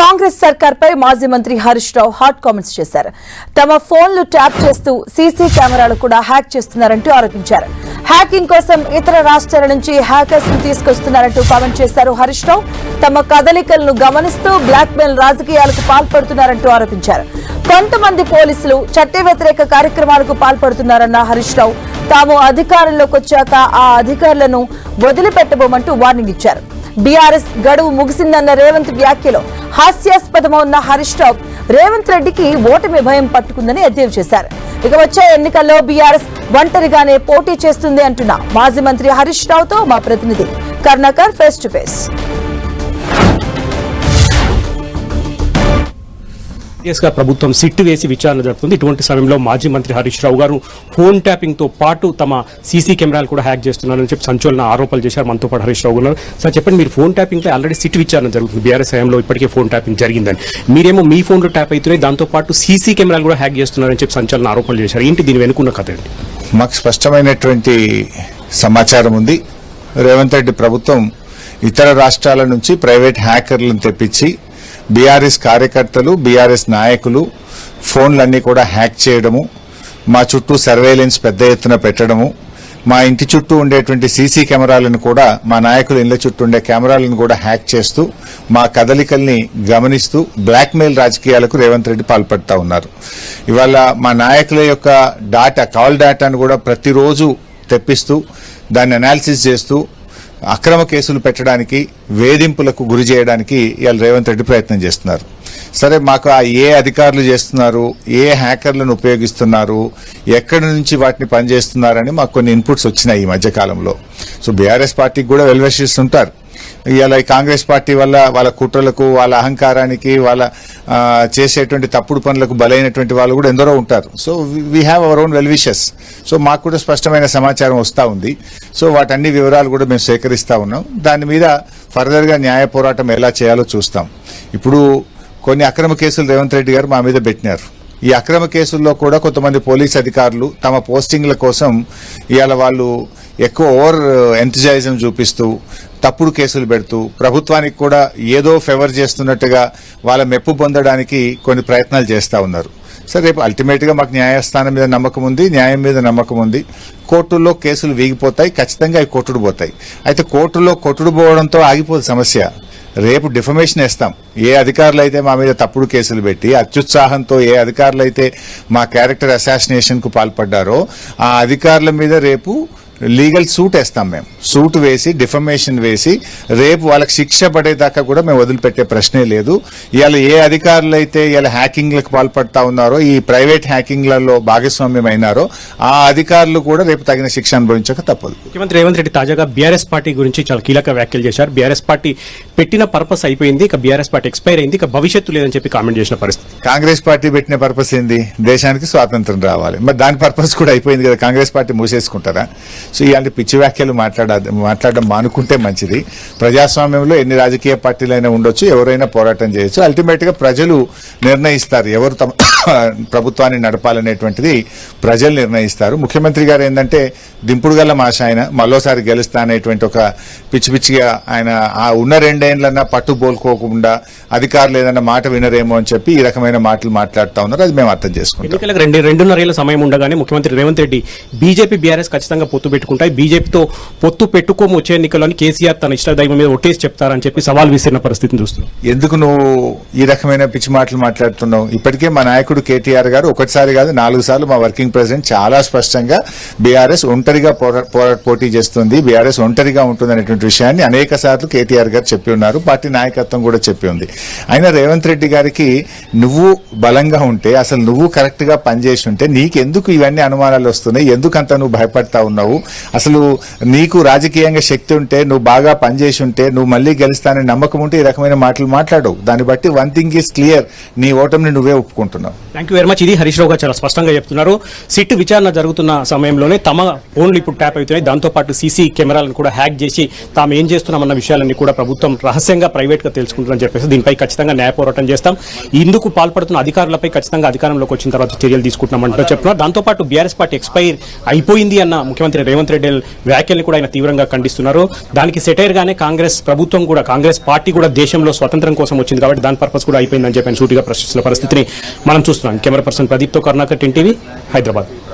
కాంగ్రెస్ సర్కార్పై మాజీ మంత్రి Harish Rao hot comments చేశారు. తమ ఫోన్లు ట్యాప్ చేస్తూ సీసీ కెమెరాలు కూడా హ్యాక్ చేస్తున్నారంటూ ఆరోపించారు. హ్యాకింగ్ కోసం ఇతర రాష్ట్రాల నుంచి హ్యాకర్స్ ను తీసుకొస్తున్నారంటూ కామెంట్ చేశారు హరీష్ రావు. తమ కదలికలను గమనిస్తూ బ్లాక్ మెయిల్ రాజకీయాలకు పాల్పడుతున్నారంటూ ఆరోపించారు. కొంతమంది పోలీసులు చట్ట వ్యతిరేక కార్యక్రమాలకు పాల్పడుతున్నారన్న హరీష్ రావు తాము అధికారంలోకి వచ్చాక ఆ అధికారులను వదిలిపెట్టబోమంటూ వార్నింగ్ ఇచ్చారు. బీఆర్ఎస్ గడువు ముగిసిందన్న రేవంత్ వ్యాఖ్యలో హాస్యాస్పదమన్న హరీష్ రావు రేవంత్ రెడ్డికి ఓటమి భయం పట్టుకుందని ఎద్దేవా చేశారు. ఇక వచ్చే ఎన్నికల్లో బీఆర్ఎస్ ఒంటరిగానే పోటీ చేస్తుంది అంటున్న మాజీ మంత్రి హరీష్ రావుతో మా ప్రతినిధి కర్ణాకర్ ఫేస్ టు ఫేస్. ప్రభుత్వం సిట్ వేసి విచారణ జరుపుతుంది. ఇటువంటి సమయంలో మాజీ మంత్రి హరీష్ రావు గారు ఫోన్ ట్యాపింగ్ తో పాటు తమ సీసీ కెమెరాలు కూడా హ్యాక్ చేస్తున్నారని చెప్పి సంచలన ఆరోపణలు చేశారు. మనతో పాటు హరీష్ రావు గారు. సార్ చెప్పండి, మీరు ఫోన్ ట్యాపింగ్ పై ఆల్రెడీ సిట్ విచారణ జరుగుతుంది. బీఆర్ఎస్ హయాంలో ఇప్పటికే ఫోన్ ట్యాపింగ్ జరిగిందని, మీరేమో మీ ఫోన్లో ట్యాప్ అవుతున్నాయి, దాంతో పాటు సీసీ కెమెరాలు కూడా హ్యాక్ చేస్తున్నారని చెప్పి సంచలన ఆరోపణలు చేశారు. ఏంటి దీని వెనుకున్న కథ ఏంటి? మాకు స్పష్టమైనటువంటి సమాచారం ఉంది. రేవంత్ రెడ్డి ప్రభుత్వం ఇతర రాష్ట్రాల నుంచి ప్రైవేట్ హ్యాకర్లను తెప్పించి బీఆర్ఎస్ కార్యకర్తలు, బీఆర్ఎస్ నాయకులు ఫోన్లన్నీ కూడా హ్యాక్ చేయడము, మా చుట్టూ సర్వేలెన్స్ పెద్ద ఎత్తున పెట్టడము, మా ఇంటి చుట్టూ ఉండేటువంటి సీసీ కెమెరాలను కూడా, మా నాయకుల ఇళ్ల చుట్టూ ఉండే కెమెరాలను కూడా హ్యాక్ చేస్తూ మా కదలికల్ని గమనిస్తూ బ్లాక్మెయిల్ రాజకీయాలకు రేవంత్ రెడ్డి పాల్పడుతూ ఉన్నారు. ఇవాళ మా నాయకుల యొక్క డాటా, కాల్ డాటాను కూడా ప్రతిరోజు తెప్పిస్తూ దాన్ని అనాలిసిస్ చేస్తూ అక్రమ కేసులు పెట్టడానికి, వేధింపులకు గురి చేయడానికి ఇవాళ రేవంత్ రెడ్డి ప్రయత్నం చేస్తున్నారు. సరే, మాకు ఏ అధికారులు చేస్తున్నారు, ఏ హ్యాకర్లను ఉపయోగిస్తున్నారు, ఎక్కడి నుంచి వాటిని పనిచేస్తున్నారని మాకు కొన్ని ఇన్పుట్స్ వచ్చినాయి ఈ మధ్యకాలంలో. సో బీఆర్ఎస్ పార్టీకి కూడా వెల్ విషర్స్ ఉంటారు. ఇవాళ కాంగ్రెస్ పార్టీ వల్ల వాళ్ళ కుట్రలకు, వాళ్ళ అహంకారానికి, వాళ్ళ చేసేటువంటి తప్పుడు పనులకు బలైనటువంటి వాళ్ళు కూడా ఎందరో ఉంటారు. So we have our own well wishes. So మాకు కూడా స్పష్టమైన సమాచారం వస్తూ ఉంది. సో వాటన్ని వివరాలు కూడా మేము సేకరిస్తూ ఉన్నాం. దాని మీద ఫర్దర్గా న్యాయ పోరాటం ఎలా చేయాలో చూస్తాం. ఇప్పుడు కొన్ని అక్రమ కేసులు రేవంత్ రెడ్డి గారు మా మీద పెట్టినారు. ఈ అక్రమ కేసుల్లో కూడా కొంతమంది పోలీస్ అధికారులు తమ పోస్టింగ్ల కోసం ఇవాళ వాళ్ళు ఎక్కువ ఓవర్ ఎంతజాయిజం చూపిస్తూ తప్పుడు కేసులు పెడుతూ ప్రభుత్వానికి కూడా ఏదో ఫేవర్ చేస్తున్నట్టుగా వాళ్ళ మెప్పు పొందడానికి కొన్ని ప్రయత్నాలు చేస్తూ ఉన్నారు. సరే, రేపు అల్టిమేట్ గా మాకు న్యాయస్థానం మీద నమ్మకం ఉంది, న్యాయం మీద నమ్మకం ఉంది. కోర్టుల్లో కేసులు వీగిపోతాయి, ఖచ్చితంగా అవి కొట్టుడు పోతాయి. అయితే కోర్టులో కొట్టుడు పోవడంతో ఆగిపోదు సమస్య. రేపు డిఫమేషన్ వేస్తాం. ఏ అధికారులు అయితే మా మీద తప్పుడు కేసులు పెట్టి అత్యుత్సాహంతో ఏ అధికారులు అయితే మా క్యారెక్టర్ అసాసినేషన్ కు పాల్పడ్డారో ఆ అధికారుల మీద రేపు లీగల్ సూట్ వేస్తాం. మేము సూట్ వేసి, డిఫమేషన్ వేసి రేపు వాళ్ళకి శిక్ష పడేదాకా కూడా మేము వదిలిపెట్టే ప్రశ్నే లేదు. ఇవాళ ఏ అధికారులు అయితే ఇవాళ హ్యాకింగ్లకు పాల్పడతా ఉన్నారో, ఈ ప్రైవేట్ హ్యాకింగ్లలో భాగస్వామ్యం అయినారో ఆ అధికారులు కూడా రేపు తగిన శిక్ష అనుభవించక తప్పదు. ముఖ్యమంత్రి రేవంత్ రెడ్డి తాజాగా బీఆర్ఎస్ పార్టీ గురించి చాలా కీలక వ్యాఖ్యలు చేశారు. బీఆర్ఎస్ పార్టీ పెట్టిన పర్పస్ అయిపోయింది, ఇక బీఆర్ఎస్ పార్టీ ఎక్స్పైర్ అయింది, ఇక భవిష్యత్తు లేదని చెప్పి కామెంట్ చేసిన పరిస్థితి. కాంగ్రెస్ పార్టీ పెట్టిన పర్పస్ ఏంది? దేశానికి స్వాతంత్రం రావాలి. మరి దాని పర్పస్ కూడా అయిపోయింది కదా. కాంగ్రెస్ పార్టీ మూసేసుకుంటారా? సో ఇలాంటి పిచ్చి వ్యాఖ్యలు మాట్లాడడం మానుకుంటే మంచిది. ప్రజాస్వామ్యంలో ఎన్ని రాజకీయ పార్టీలైనా ఉండొచ్చు, ఎవరైనా పోరాటం చేయొచ్చు. అల్టిమేట్ గా ప్రజలు నిర్ణయిస్తారు ఎవరు తమ ప్రభుత్వాన్ని నడపాలనేటువంటిది ప్రజలు నిర్ణయిస్తారు. ముఖ్యమంత్రి గారు ఏంటంటే దింపుడు గల మాష, ఆయన మరోసారి గెలుస్తా అనేటువంటి ఒక పిచ్చి పిచ్చిగా ఆయన ఆ ఉన్న రెండేళ్లన్నా పట్టు బోల్కోకుండా అధికారులు ఏదన్నా మాట వినరేమో అని చెప్పి ఈ రకమైన మాటలు మాట్లాడుతూ ఉన్నారు. అది మేము అర్థం చేసుకుంటాం. ఎన్నికలకు 2.5 సమయం ఉండగానే ముఖ్యమంత్రి రేవంత్ రెడ్డి బీజేపీ బీఆర్ఎస్ ఖచ్చితంగా పొత్తు పెట్టుకుంటాయి, బీజేపీతో పొత్తు పెట్టుకోము వచ్చే ఎన్నికల్లోని కేసీఆర్ తన ఇష్ట దైవం మీద ఒట్టేసి చెప్తారని చెప్పి సవాల్ విసిరిన పరిస్థితిని చూస్తున్నాం. ఎందుకు నువ్వు ఈ రకమైన పిచ్చి మాటలు మాట్లాడుతున్నావు? ఇప్పటికే మా నాయకుడు కేటీఆర్ గారు ఒకటిసారి కాదు 4 సార్లు మా వర్కింగ్ ప్రెసిడెంట్ చాలా స్పష్టంగా బీఆర్ఎస్ ఒంటరిగా పోటీ చేస్తుంది, బీఆర్ఎస్ ఒంటరిగా ఉంటుంది అనేటువంటి విషయాన్ని అనేక సార్లు కేటీఆర్ గారు చెప్పి ఉన్నారు. పార్టీ నాయకత్వం కూడా చెప్పి ఉంది. అయినా రేవంత్ రెడ్డి గారికి నువ్వు బలంగా ఉంటే, అసలు నువ్వు కరెక్ట్ గా పనిచేసి ఉంటే నీకెందుకు ఇవన్నీ అనుమానాలు వస్తున్నాయి? ఎందుకంత నువ్వు భయపడతా ఉన్నావు? అసలు నీకు రాజకీయంగా శక్తి ఉంటే, నువ్వు బాగా పనిచేసి ఉంటే, నువ్వు మళ్లీ గెలుస్తానని నమ్మకం ఉంటే ఈ రకమైన మాటలు మాట్లాడవు. దాన్ని బట్టి వన్ థింగ్ ఈస్ క్లియర్, నీ ఓటమిని నువ్వే ఒప్పుకుంటున్నావు. Thank you very much. ఇది హరీష్ రావు గారు చాలా స్పష్టంగా చెప్తున్నారు. సిట్ విచారణ జరుగుతున్న సమయంలోనే తమ ఫోన్లు ఇప్పుడు ట్యాప్ అవుతున్నాయి, దాంతో పాటు సీసీ కెమెరాలను కూడా హ్యాక్ చేసి తాము ఏం చేస్తున్నామన్న విషయాలన్నీ కూడా ప్రభుత్వం రహస్యంగా ప్రైవేట్గా తెలుసుకుంటారని చెప్పేసి దీనిపై ఖచ్చితంగా న్యాయ పోరాటం చేస్తాం. ఇందుకు పాల్పడుతున్న అధికారులపై ఖచ్చితంగా అధికారంలోకి వచ్చిన తర్వాత చర్యలు తీసుకుంటున్నామంటూ చెప్తున్నారు. దాంతోపాటు బీఆర్ఎస్ పార్టీ ఎక్స్పైర్ అయిపోయింది అన్న ముఖ్యమంత్రి రేవంత్ రెడ్డి వ్యాఖ్యల్ని కూడా ఆయన తీవ్రంగా ఖండిస్తున్నారు. దానికి సెటైర్ గానే కాంగ్రెస్ ప్రభుత్వం కూడా, కాంగ్రెస్ పార్టీ కూడా దేశంలో స్వతంత్రం కోసం వచ్చింది కాబట్టి దాని పర్పస్ కూడా అయిపోయిందని చెప్పి సూటిగా ప్రశ్నిస్తున్న పరిస్థితిని మనం చూస్తున్నాం. కెమెరా పర్సన్ ప్రదీప్తో కరుణాకర్, టీవీ, హైదరాబాద్.